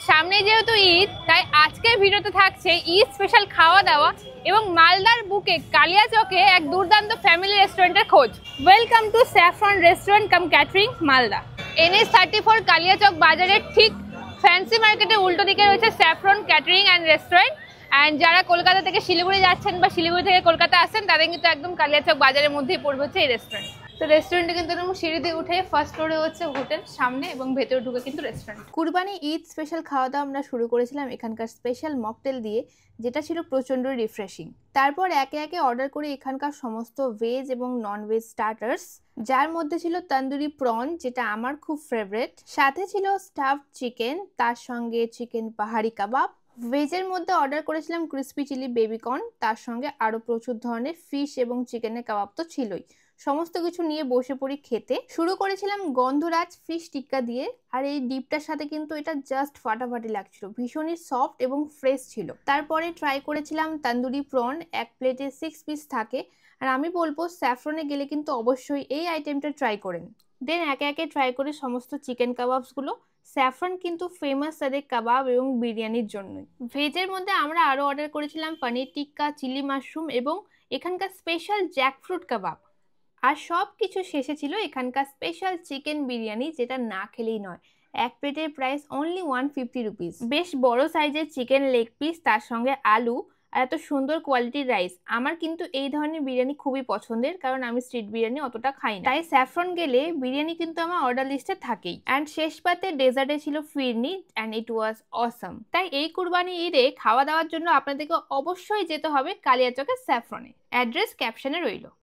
সামনে যেহেতু ঈদ, তাই আজকের ভিডিওতে থাকছে ঈদ স্পেশাল খাওয়া দাওয়া এবং মালদার বুকে কালিয়াচকে এক দুর্দান্ত ফ্যামিলি রেস্টুরেন্টের খোঁজ। Welcome to saffron restaurant come catering Malda. NH34 Kaliachak বাজারের ঠিক ফ্যান্সি মার্কেটের উল্টো দিকে রয়েছে saffron catering and restaurant. And যারা কলকাতা থেকে শিলিগুড়ি যাচ্ছেন বা শিলিগুড়ি থেকে কলকাতা আসেন, তাদের কিন্তু একদম কালিয়াচক বাজারের মধ্যেই পড়বে হচ্ছে এই রেস্টুরেন্ট। তো রেস্টুরেন্টে কিন্তু একদম সিঁড়ি দিয়ে উঠে ফার্স্ট ফ্লোরে হচ্ছে হোটেল, সামনে এবং ভেতরে ঢুকে কিন্তু রেস্টুরেন্ট। কুরবানি ঈদ স্পেশাল খাওয়া দাওয়া আমরা শুরু করেছিলাম এখানকার স্পেশাল মকটেল দিয়ে, যেটা ছিল প্রচণ্ড রিফ্রেশিং। তারপর একে একে অর্ডার করে এখানকার সমস্ত ভেজ এবং নন ভেজ স্টার্টার্স, যার মধ্যে ছিল তন্দুরি প্রন, যেটা আমার খুব ফেভারিট, সাথে ছিল স্টাফড চিকেন, তার সঙ্গে চিকেন পাহাড়ি কাবাব। ভেজের মধ্যে অর্ডার করেছিলাম ক্রিসপি চিলি বেবিকর্ন, তার সঙ্গে আরও প্রচুর ধরনের ফিশ এবং চিকেনের কাবাব তো ছিলই। সমস্ত কিছু নিয়ে বসে পড়ি খেতে। শুরু করেছিলাম গন্ধরাজ ফিশ টিক্কা দিয়ে, আর এই ডিপটার সাথে কিন্তু এটা জাস্ট ফাটাফাটি লাগছিল, ভীষণই সফট এবং ফ্রেশ ছিল। তারপরে ট্রাই করেছিলাম তন্দুরি প্রন, এক প্লেটে 6 পিস থাকে, আর আমি বলবো স্যাফরনে গেলে কিন্তু অবশ্যই এই আইটেমটা ট্রাই করেন। দেন একে একে ট্রাই করে সমস্ত চিকেন কাবাবসগুলো। স্যাফরন কিন্তু ফেমাস তাদের কাবাব এবং বিরিয়ানির জন্যই। ভেজের মধ্যে আমরা আরও অর্ডার করেছিলাম পনির টিক্কা, চিলি মাশরুম এবং এখানকার স্পেশাল জ্যাকফ্রুট কাবাব। আর সব কিছু শেষে ছিল এখানকার স্পেশাল চিকেন বিরিয়ানি, যেটা না খেলেই নয়। এক প্লেটের প্রাইস অনলি 150 রুপিস। বেশ বড় সাইজের চিকেন লেগ পিস, তার সঙ্গে আলু আর এত সুন্দর কোয়ালিটির রাইস। আমার কিন্তু এই ধরনের বিরিয়ানি খুবই পছন্দের, কারণ আমি স্ট্রিট বিরিয়ানি অতটা খাই না। তাই স্যাফরন গেলে বিরিয়ানি কিন্তু আমার অর্ডার লিস্টে থাকেই। অ্যান্ড শেষ পাতে ডেজার্টে ছিল ফিরনি, অ্যান্ড ইট ওয়াজ অসম। তাই এই কুরবানি ঈদে খাওয়া দাওয়ার জন্য আপনাদেরকে অবশ্যই যেতে হবে কালিয়াচকের স্যাফরনে। অ্যাড্রেস ক্যাপশনে রইল।